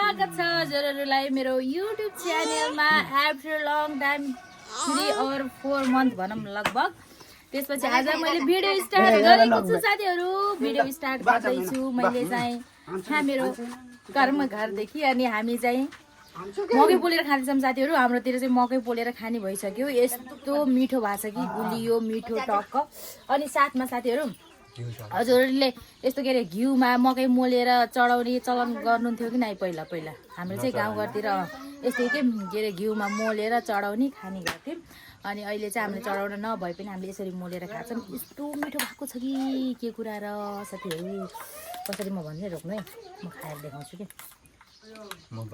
स्वागत छ हजुरहरूलाई मेरो युट्युब च्यानलमा after long time 3 or 4 month भनौँ लगभग। त्यसपछि आज मैले भिडियो स्टार्ट गरेको छु साथीहरू। भिडियो स्टार्ट गर्दैछु मैले चाहिँ यहाँ मेरो कर्म घरदेखि। अनि हामी चाहिँ मकै पोलेर खान्छौँ साथीहरू। हाम्रोतिर चाहिँ मकै पोलेर खाने भइसक्यो। यस्तो मिठो भएको छ कि गुलियो मिठो टक्क। अनि साथमा साथीहरू हजुरहरूले यस्तो के अरे घिउमा मकै मोलेर चढाउने चलन गर्नुहुन्थ्यो कि नै? पहिला पहिला हाम्रो चाहिँ गाउँघरतिर यस्तै के अरे घिउमा मोलेर चढाउने खाने गर्थ्यौँ। अनि अहिले चाहिँ हामीले चढाउन नभए पनि हामीले यसरी मोलेर खान्छौँ। यस्तो मिठो भएको छ कि के कुरा र साथीहरू। कसरी म भन्ने रोक्नु है, म खाएर देखाउँछु कि।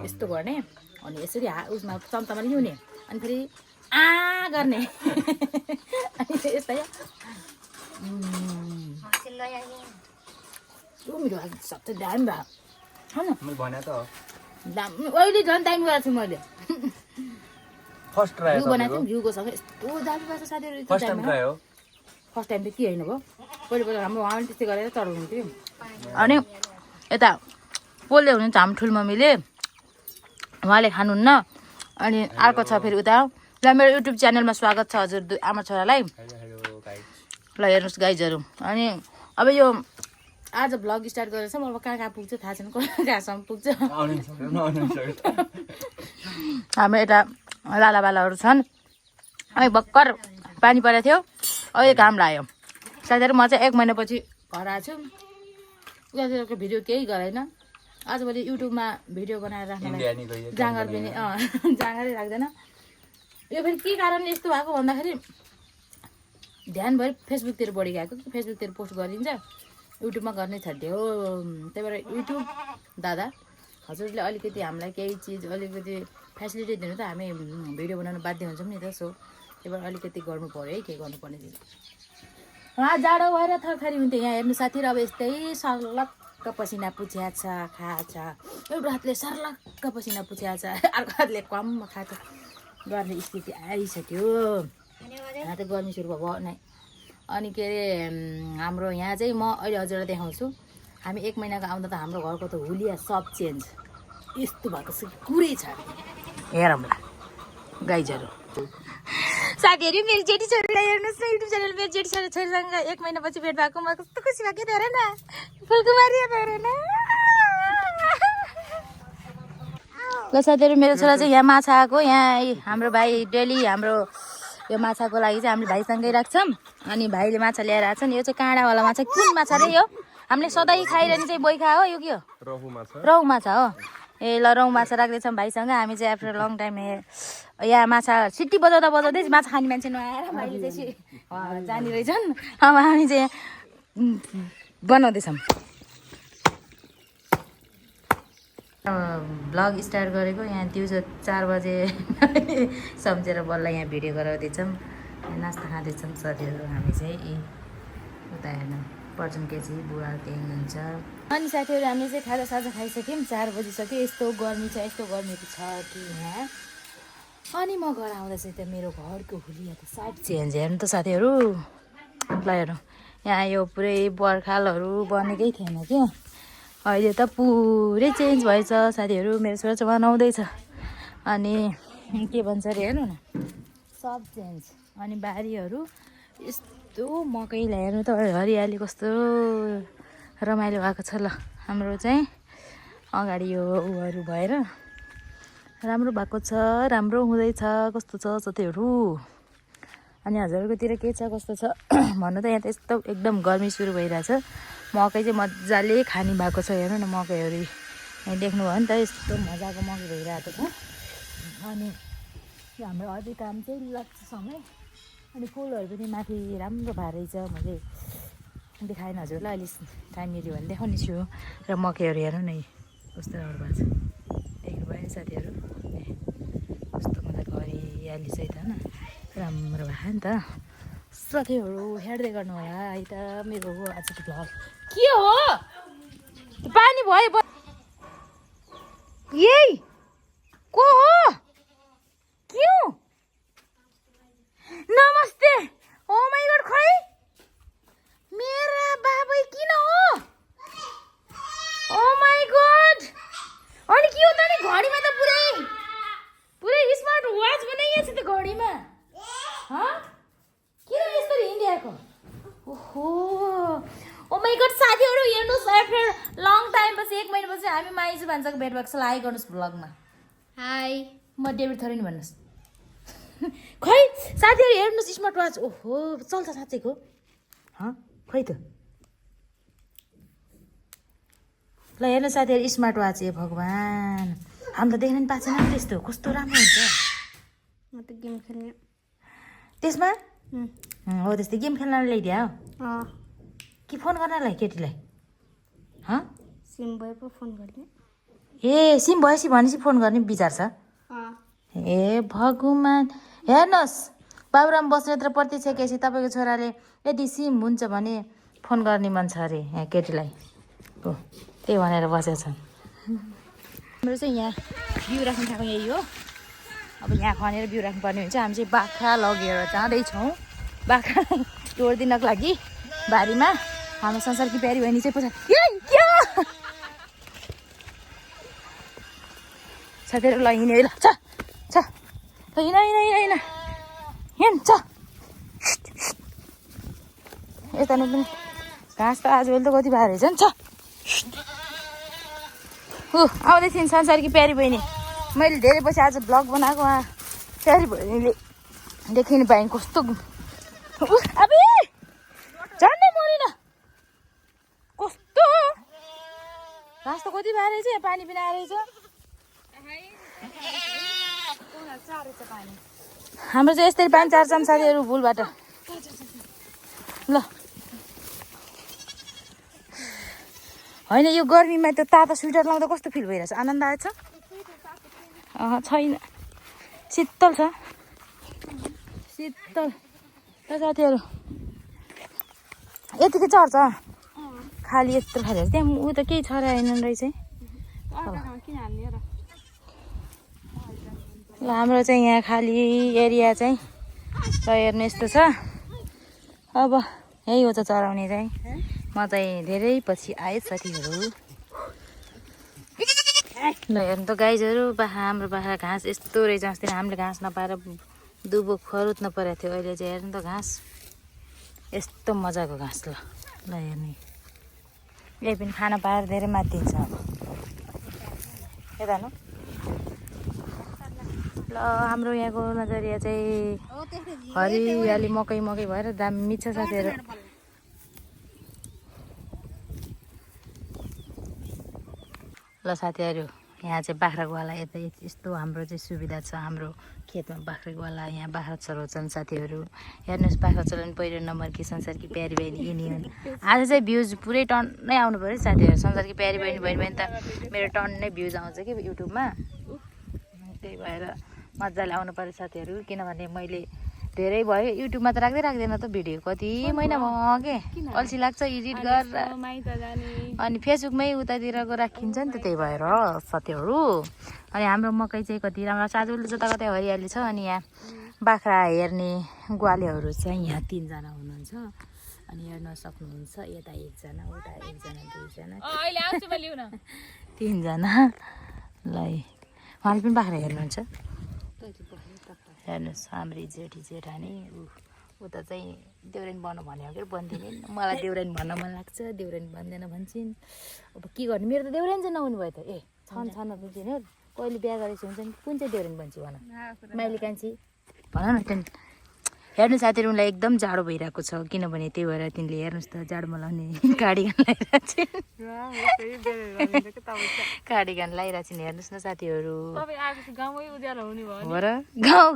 यस्तो गर्ने अनि यसरी उसमा चम्चामा ल्याउने अनि फेरि गर्ने अनि यस्तै मिठो सबै दामी भयो। अहिले झन् दामी गरेको छु मैले। घिउ बनाएको थियौँ, घिउको सँग यस्तो दामी भएको छ साथीहरू। फर्स्ट टाइम त के होइन भयो, पहिला पहिला हाम्रो उहाँले त्यस्तै गरेर चढाउनुहुन्थ्यो। अनि यता पोल्दै हुनुहुन्छ हाम्रो ठुलो मम्मीले, उहाँले खानुहुन्न। अनि अर्को छ फेरि उता। ल मेरो युट्युब च्यानलमा स्वागत छ हजुर आमा छोरालाई। ल हेर्नुहोस् गाइजहरू। अनि अब यो आज भ्लग स्टार्ट गरेर चाहिँ अब कहाँ कहाँ पुग्छ थाहा छैन, कहाँसम्म पुग्छ। हाम्रो यता लालाबालाहरू छन्। अनि भर्खर पानी परेको थियो, अहिले घाम लाग्यो साथीहरू। म चाहिँ 1 महिनापछि घर आएको छु। उतातिरको भिडियो केही गरेन। आजभोलि युट्युबमा भिडियो बनाएर राख्नलाई जाँगर पनि जाँगरै राख्दैन। यो फेरि के कारणले यस्तो भएको भन्दाखेरि ध्यान भयो फेसबुकतिर बढी गएको। फेसबुकतिर पोस्ट गरिन्छ, युट्युबमा गर्ने छाड्यो। त्यही भएर युट्युब दादा हजुरले अलिकति हामीलाई केही चिज अलिकति फेसिलिटी दिनु त हामी भिडियो बनाउनु बाध्य हुन्छौँ नि त। सो त्यही भएर अलिकति गर्नु पऱ्यो है, केही गर्नुपर्ने चिज। उहाँ जाडो भएर थरथरी हुन्थ्यो यहाँ हेर्नु साथीहरू। अब यस्तै सर्लक्क पसिना पुछ्या छ खाछ। एउटा हातले सर्लक्क पसिना पुछ्या छ, अर्को हातले कम खाछ गर्ने स्थिति आइसक्यो। यहाँ त गर्मी सुरु भयो नै। अनि के अरे हाम्रो यहाँ चाहिँ म अहिले हजुरलाई देखाउँछु। हामी 1 महिनाको आउँदा त हाम्रो घरको त हुलिया सब चेन्ज यस्तो भएको छ, कुरै छ। हेरौँ ल गाइजहरू साथीहरू, मेरो जेठी छोरीलाई हेर्नुहोस् न युट्युब च्यानल। मेरो जेठी छोरीसँग 1 महिनापछि भेट भएको। म कस्तो खुसी भएको थियो हेर न, फुलकुमारी हेर न। ल साथीहरू मेरो छोरा चाहिँ यहाँ माछा आएको। यहाँ हाम्रो भाइ डेली हाम्रो यो माछाको लागि चाहिँ हामीले भाइसँगै राख्छौँ। अनि भाइले माछा ल्याएर आएको छ नि। यो चाहिँ काँडावाला माछा। कुन माछा रे यो? हामीले सधैँ खाइरहने चाहिँ बोइखा हो। यो के हो? रहु माछा हो। ए ल रहु माछा राख्दैछौँ भाइसँग। हामी चाहिँ आफ्टर लङ टाइम यहाँ माछा सिटी बजाउँदा बजाउँदै माछा खाने मान्छे नआएर भाइले चाहिँ जाने रहेछन्। अब हामी चाहिँ बनाउँदैछौँ। भ्लग स्टार्ट गरेको यहाँ दिउँसो 4 बजे सम्झेर बल्ल यहाँ भिडियो गराउँदैछौँ। नास्ता खाँदैछौँ साथीहरू हामी चाहिँ। उता हेर्नु पर्छौँ केजी बुवा त्यही हुन्छ। अनि साथीहरू हामीले चाहिँ खाजासाजा खाइसक्यौँ। 4 बजिसक्यो। यस्तो गर्मी छ, यस्तो गर्मी छ कि यहाँ। अनि म घर आउँदा चाहिँ त मेरो घरको हुलिया त साइड चेन्ज हेर्नु त साथीहरू। ल हेर्नु यहाँ यो पुरै बर्खालहरू बनेकै थिएन क्या, अहिले त पुरै चेन्ज भएछ साथीहरू। मेरो छोरा चाहिँ बनाउँदैछ। अनि के भन्छ अरे हेर्नु न, सब चेन्ज। अनि बारीहरू यस्तो मकै ल्याएर त हरियाली कस्तो रमाइलो भएको छ। ल हाम्रो चाहिँ अगाडि यो उहरू भएर राम्रो भएको छ, राम्रो हुँदैछ। कस्तो छ साथीहरू? अनि हजुरकोतिर के छ कस्तो छ भन्नु त। यहाँ त यस्तो एकदम गर्मी सुरु भइरहेछ। मकै चाहिँ मजाले खाने भएको छ। हेर्नु न मकैहरू यहाँ देख्नुभयो नि त, यस्तो मजाको मकै भइरहेको छ। अनि हाम्रो अझै काम चाहिँ लाग्छ समय। अनि फुलहरू पनि माथि राम्रो भएर रहेछ। मैले देखाएन हजुरलाई, अहिले टाइम मिल्यो भने देखाउने छु। र मकैहरू हेर्नु न कस्तो राम्रो भएको छ, देख्नु भयो नि साथीहरू। कस्तो मजाको हरियाली छ त होइन, राम्रो भयो नि त साथीहरू। हेर्दै गर्नु होला है त मेरो आजको भ्लग। के हो पानी भयो? यही को हो? क्यों? नमस्ते। ओ माय गॉड, खै मेरा बाबै किन हो? ओ माय गॉड, अनि के हो त नि घडीमा त पुरै स्मार्ट वाच बनाइएको छ त घडीमा किन यसरी इन्डियाको ओहो ओ माई गड साथीहरू हेर्नुहोस् आफ्टर लङ टाइम पछि 1 महिनापछि हामी माइजु भान्साको भेट भएको छ लाइक गर्नुहोस् भ्लगमा हाई म डेभिड थरिन भन्नुहोस् खै साथीहरू हेर्नुहोस् स्मार्ट वाच ओहो चल्छ साँच्चैको खै त ल हेर्नु साथीहरू स्मार्ट वाच ए भगवान् हामी त देख्न नि पाएको छैन नि त्यस्तो कस्तो राम्रो हुन्छ म त गेम खेल्ने त्यसमा हो त्यस्तै गेम खेल्न ल्याइदियो कि फोन गर्नलाई केटीलाई सिम भयो पो फोन गर्ने ए सिम भएपछि भनेपछि फोन गर्ने विचार छ ए भगवान् हेर्नुहोस् बाबुराम बस्नेत र प्रतीक्षा केसी तपाईँको छोराले यदि सिम हुन्छ भने फोन गर्ने मन छ अरे यहाँ केटीलाई हो त्यही भनेर बसेको छन् हाम्रो चाहिँ यहाँ बिउ राख्नु थाएको यही हो अब यहाँ खनेर बिउ राख्नुपर्ने हुन्छ हामी चाहिँ बाख्रा लगेर जाँदैछौँ बाख्रा तोडिदिनको लागि बारीमा हाम्रो संसारकी प्यारी बहिनी चाहिँ पछाडि साथीहरू ल हिँड्यो ल छ हिँड यता पनि घाँस त आजभोलि त कति भएर रहेछ नि छ आउँदै थिइन् संसारकी प्यारी बहिनी मैले धेरै पछि आज ब्लग बनाएको प्यारी बहिनीले देखिनु पाएँ कस्तो अब झन्डै मरेन कस्तो घाँस त कति भएर रहेछ यहाँ पानी पनि आएर रहेछ हाम्रो चाहिँ यस्तरी पानी चार्छौँ साथीहरू भुलबाट ल होइन यो गर्मीमा त्यो तातो स्वेटर लाउँदा कस्तो फिल भइरहेछ आनन्द आएछ छैन शीतल छ शीतल साथीहरू यतिकै चढ्छ खाली यत्रो खाली त्यहाँ ऊ त केही छराएन रहेछ ल हाम्रो चाहिँ यहाँ खाली एरिया चाहिँ हेर्नु यस्तो छ अब यही हो त चराउने चाहिँ म चाहिँ धेरै पछि आएँ साथीहरू ल हेर्नु त गाईहरू हाम्रो बाख्रा घाँस यस्तो रहेछ अस्ति हामीले घाँस नपाएर दुबो खरुत्न परेको थियो अहिले चाहिँ हेर्नु त घाँस यस्तो मजाको घाँस ल हेर्नु यही पनि खाना पाएर धेरै माथिन्छ अब यता न ल हाम्रो यहाँको नजरिया चाहिँ हरियाली मकै भएर दामी छ साथीहरू ल साथीहरू यहाँ चाहिँ बाख्राको वाला यता यस्तो हाम्रो चाहिँ सुविधा छ हाम्रो खेतमा बाख्राको वाला यहाँ बाख्रा चलाउँछन् साथीहरू हेर्नुहोस् बाख्रा चलाउनु पहिलो नम्बर कि संसारकी प्यारी बहिनी यिनी हुन् आज चाहिँ भ्युज पुरै टन्नै आउनु पऱ्यो साथीहरू संसारकी प्यारी बहिनी भयो भने त मेरो टन्नै भ्युज आउँछ कि युट्युबमा त्यही भएर मजाले आउनु पऱ्यो साथीहरू किनभने मैले धेरै भयो युट्युबमा त राख्दैन त भिडियो कति महिना भयो के अल्छी लाग्छ एडिट गरेर अनि फेसबुकमै उतातिरको राखिन्छ नि त त्यही भएर साथीहरू अनि हाम्रो मकै चाहिँ कति राम्रो साजु जता कतै हरियाली छ अनि यहाँ बाख्रा हेर्ने ग्वालेहरू चाहिँ यहाँ 3 जना हुनुहुन्छ अनि हेर्न सक्नुहुन्छ यता 1 जना उता 1 जना 2 जना अहिले आउँछु म लिउन 3 जना ल उहाँले पनि बाख्रा हेर्नुहुन्छ हेर्नुहोस् हाम्रो जेठानी उता चाहिँ देउरानी बन्नु भन्यो कि बन्दिनँ मलाई देउरानी भन्न मन लाग्छ देउरानी भन्दैन भन्छन् अब के गर्ने मेरो त देउरानी चाहिँ नहुनु भयो त छन् बुझ्दिनँ कहिले बिहा गरेको हुन्छ नि कुन चाहिँ देउरानी भन्छु भन माइली कान्छी भन न त्यहाँदेखि हेर्नु साथीहरू उनलाई एकदम जाडो भइरहेको छ किनभने त्यही भएर तिनले हेर्नुहोस् त जाडोमा लाउने कार्डिगन कार्डिगन लगाइरहेको छिन् हेर्नुहोस् न साथीहरू हो र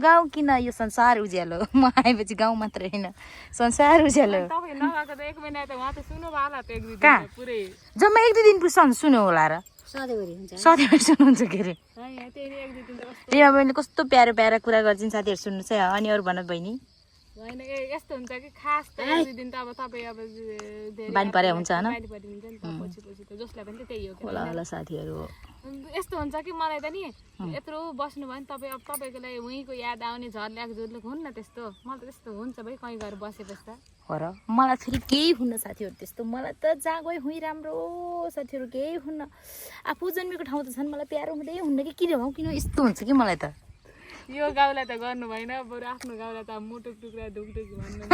गाउँ किन यो संसार उज्यालो म आएपछि गाउँ मात्र होइन संसार उज्यालो जम्मा 1-2 दिन सुन्यो होला र सधैँभरि सुन्नुहुन्छ के अरे रिमा बहिनीले कस्तो प्यारो कुरा गर्छिन् साथीहरू सुन्नुहोस् है अनि अरू भन बहिनी होइन यस्तो हुन्छ कि खास त एक दिन त अब तपाईँ अब बानी परे हुन्छ हैन पछि त जसलाई पनि त्यही हो होला साथीहरू यस्तो हुन्छ कि मलाई त नि यत्रो बस्नु भयो नि तपाईँ अब तपाईँको लागि उहीँको याद आउने झर्ल्याक हुन्न त्यस्तो मलाई त त्यस्तो हुन्छ भाइ कहीँ गएर बसेपछि त हो र मलाई फेरि केही हुन्न साथीहरू त्यस्तो मलाई त जहाँ गए हुँ राम्रो साथीहरू केही हुन्न आफू जन्मेको ठाउँ त झन् मलाई प्यारो हुँदै हुन्न कि किन हौ किन यस्तो हुन्छ कि मलाई त यो गाउँलाई त गर्नु भएन बरु आफ्नो गाउँलाई त मुटुक टुक्रा ढुकढुक भन्नु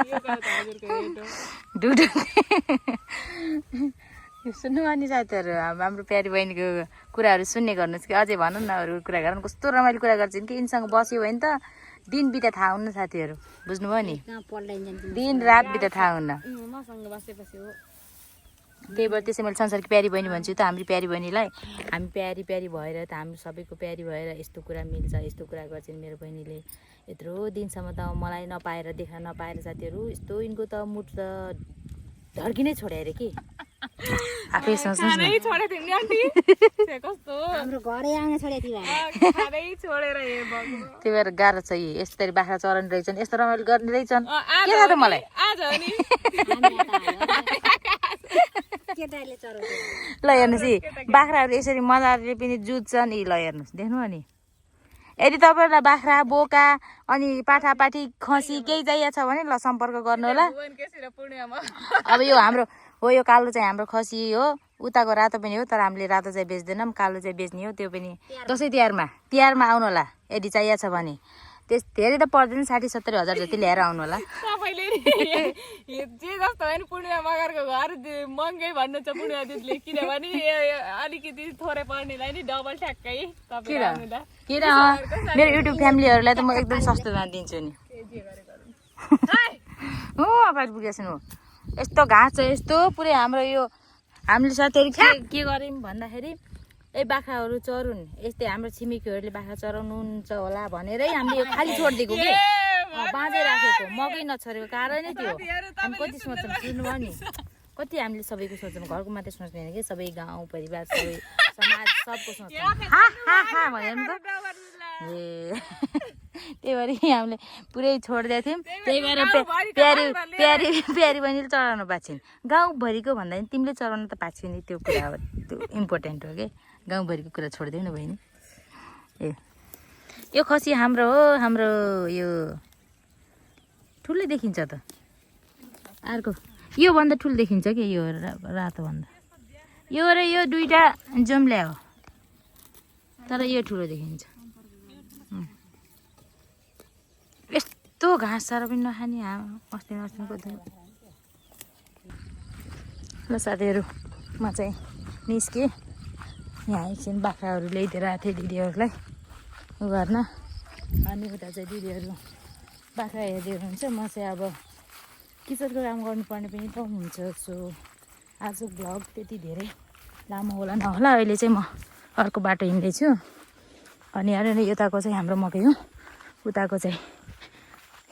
यो गाउँ त हजुरको हेट हो ढुकढुक सुन्नु अनि साथीहरू हाम्रो प्यारी बहिनीको कुराहरू सुन्ने गर्नुहोस् कि अझै भनौँ न अरू कुरा गरौँ कस्तो रमाइलो कुरा गर्छन् कि यिनीसँग बस्यो भने त दिन बिता थाहा हुन्न साथीहरू बुझ्नुभयो नि दिन रात बिता थाहा हुन्न मसँग बसेपछि हो त्यही भएर त्यसै मैले संसारकी प्यारी बहिनी भन्छु त हाम्रो प्यारी बहिनीलाई हामी प्यारी प्यारी भएर त हाम्रो सबैको प्यारी भएर यस्तो कुरा मिल्छ यस्तो कुरा गर्छन् मेरो बहिनीले यत्रो दिनसम्म त मलाई नपाएर देख्न नपाएर साथीहरू यस्तो यिनको त मुड त ढड्किनै छोड्यो अरे कि आफै सोच्नुहोस् न छोडेको थियो नि आन्टी कस्तो हाम्रो घरै आउन छोडेको थियो खाँदै छोडेर हे भगवान त्यही भएर गाह्रो छ यी यसरी बाख्रा चराउने रहेछन् यस्तो रमाइलो गर्ने रहेछन् के थाहा त मलाई आज हो नि केटाहरूले चराउँछ ल हेर्नुहोस् यी बाख्राहरू यसरी मजाले पनि जुत्छन् यी ल हेर्नुहोस् देख्नुभयो नि यदि तपाईँहरूलाई बाख्रा बोका अनि पाठापाठी खसी केही चाहिएको छ भने ल सम्पर्क गर्नु होला अब यो हाम्रो हो यो कालो चाहिँ हाम्रो खसी हो उताको रातो पनि हो तर हामीले रातो चाहिँ बेच्दैनौँ कालो चाहिँ बेच्ने हो त्यो पनि दसैँ तिहारमा आउनु होला यदि चाहिएको छ भने त्यस धेरै त पर्दैन 60-70 हजार जति लिएर आउनु होला तपाईँले जे जस्तो भयो नि पूर्णिमा मगरको घर महँगै भन्नु छ पूर्णिमा दिदीले किनभने अलिकति थोरै पर्नेलाई नि डबल ठ्याक्कै तपाईँ आउनुला किन मेरो युट्युब फ्यामिलीहरूलाई त म एकदम सस्तोमा दिन्छु नि हो अगाडि पुगेछन् हो यस्तो घाँस छ यस्तो पुरै हाम्रो यो हामीले साथीहरू के गर्यौँ भन्दाखेरि ए बाख्राहरू चरुन् यस्तै हाम्रो छिमेकीहरूले बाख्रा चराउनुहुन्छ होला भनेरै हामीले यो खाली छोडिदिएको कि बाँझै राखेको मकै नछोडेको कारणै त्यो हामी कति सोच्छौँ सुन्नुभयो नि कति हामीले सबैको सोच्छौँ घरको मात्रै सोच्दैन कि सबै गाउँ परिवार सबै समाज सबको सोच्छौँ भनेर नि त ए त्यही भएर हामीले पुरै छोडिदिएको थियौँ त्यही भएर प्यारी बहिनीले चढाउनु पाएको छैन गाउँभरिको भन्दा पनि तिमीले चढाउनु त पाएको छैन त्यो कुरा हो त्यो इम्पोर्टेन्ट हो कि गाउँभरिको कुरा छोडिदिउँ न बहिनी ए यो खसी हाम्रो हो हाम्रो यो ठुलै देखिन्छ त अर्को योभन्दा ठुलो देखिन्छ कि यो रातोभन्दा यो र यो दुइटा जम्ल्या हो तर यो ठुलो देखिन्छ यस्तो घाँस साह्रो पनि नखाने अस्तिको ल साथीहरू म चाहिँ निस्केँ यहाँ एकछिन बाख्राहरू ल्याइदिएर आएको थिएँ दिदीहरूलाई उ गर्न अनि उता चाहिँ दिदीहरू बाख्रा हेर्दै हुन्छ म चाहिँ अब किचनको काम गर्नुपर्ने पनि त हुन्छ सो आज भ्लग त्यति धेरै लामो होला नहोला अहिले चाहिँ म अर्को बाटो हिँड्दैछु अनि अरे यताको चाहिँ हाम्रो मकै हो उताको चाहिँ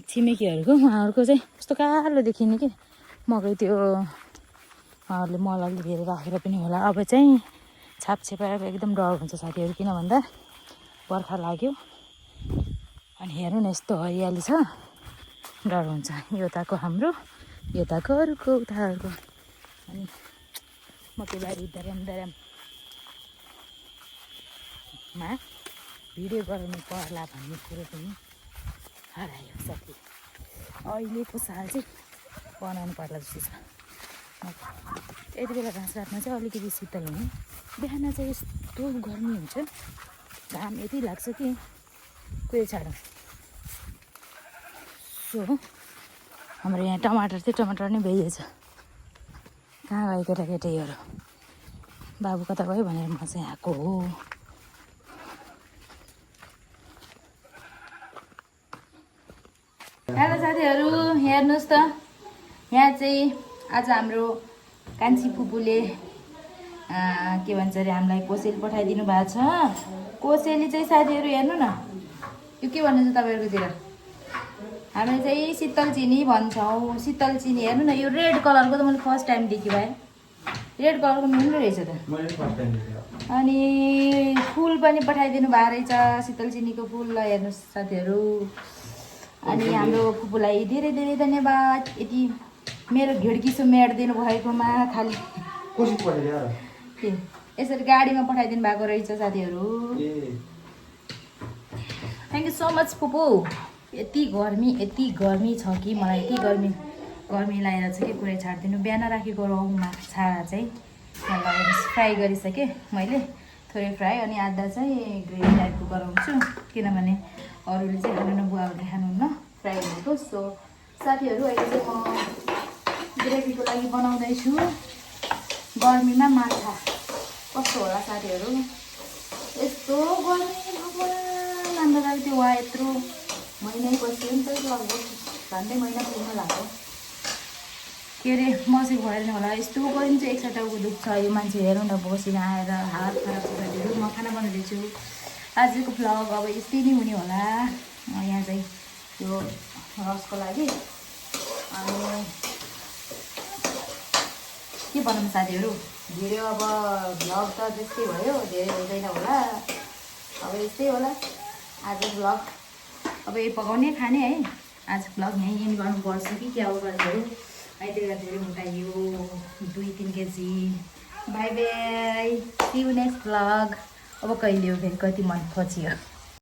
छिमेकीहरूको उहाँहरूको चाहिँ कस्तो कालो देखिने कि मकै त्यो उहाँहरूले मल अलि धेरै राखेर पनि होला अब चाहिँ छापछेपाएर एकदम डर हुन्छ साथीहरू किन भन्दा बर्खा लाग्यो अनि हेर्नु न यस्तो हरियाली छ डर हुन्छ यताको हाम्रो यताको अरूको उताहरूको अनि मकैबारी दर्याममा भिडियो गराउनु पर्ला भन्ने कुरो पनि हरायो साथी अहिलेको साल चाहिँ बनाउनु पर्ला जस्तो छ यति बेला घाँस काट्न चाहिँ अलिकति शीतल हुने बिहान चाहिँ यस्तो गर्मी हुन्छ घाम यति लाग्छ कि कोही छाडौँ सो हाम्रो यहाँ टमाटर चाहिँ टमाटर नै भइदिएछ कहाँ गयो केटाकेटीहरू बाबु कता गयो भनेर म चाहिँ आएको हो हेलो साथीहरू हेर्नुहोस् त यहाँ चाहिँ आज हाम्रो कान्छी फुपूले के भन्छ अरे हामीलाई कोसेली पठाइदिनु भएको छ कोसेली चाहिँ साथीहरू हेर्नु न यो के भन्नुहुन्छ तपाईँहरूकोतिर हामीले चाहिँ शीतल चिनी भन्छौँ शीतल चिनी हेर्नु न यो रेड कलरको त मैले फर्स्ट टाइम देखेँ भाइ रेड कलरको मिल्दो रहेछ त अनि फुल पनि पठाइदिनु भएको रहेछ शीतल चिनीको फुल ल हेर्नुहोस् साथीहरू अनि हाम्रो फुपूलाई धेरै धेरै धन्यवाद यति मेरो घिड्किसो मेटिदिनु भएकोमा खालि यसरी गाडीमा पठाइदिनु भएको रहेछ साथीहरू थ्याङ्क यू सो मच फुपू यति गर्मी छ कि मलाई यति गर्मी लागेर चाहिँ के पुरै छाडिदिनु। बिहान राखेको रौँमा छाडा चाहिँ त्यहाँ लगेर फ्राई गरिसकेँ मैले, थोरै फ्राई, अनि आधा चाहिँ ग्रेभी टाइपको गराउँछु किनभने अरूले चाहिँ खानुहुन्न, बुवाहरूले खानुहुन्न फ्राई भनेको। सो साथीहरू अहिले चाहिँ म ग्रेभीको लागि बनाउँदैछु गर्मीमा माछा। कस्तो होला साथीहरू, यस्तो गर्मी भगवान् राम्रो लाग्थ्यो। वा यत्रो महिनै पछि नि त लगभग झन्डै महिना पुग्न लाग्यो के अरे बसेको भएर नि होला। यस्तो गर्मी चाहिँ एक टाउको दुख्छ। यो मान्छे हेरौँ न बसिन आएर हात खराब गरिदियो। म खाना बनाउँदैछु। आजको भ्लग अब यस्तै नै हुने होला। यहाँ चाहिँ यो रसको लागि अनि के बनाउनु साथीहरू, भिडियो अब भ्लग त त्यस्तै भयो, धेरै हुँदैन होला, अब यस्तै होला आज भ्लग। अब यही पकाउने खाने है, आज भ्लग यहीँ एन्ड गर्नुपर्छ कि क्या हो साथीहरू। अहिले धेरै मोटाइयो 2-3 KG. Bye bye, see you next vlog. अब कहिले हो फेरि, कति मन पछि हो।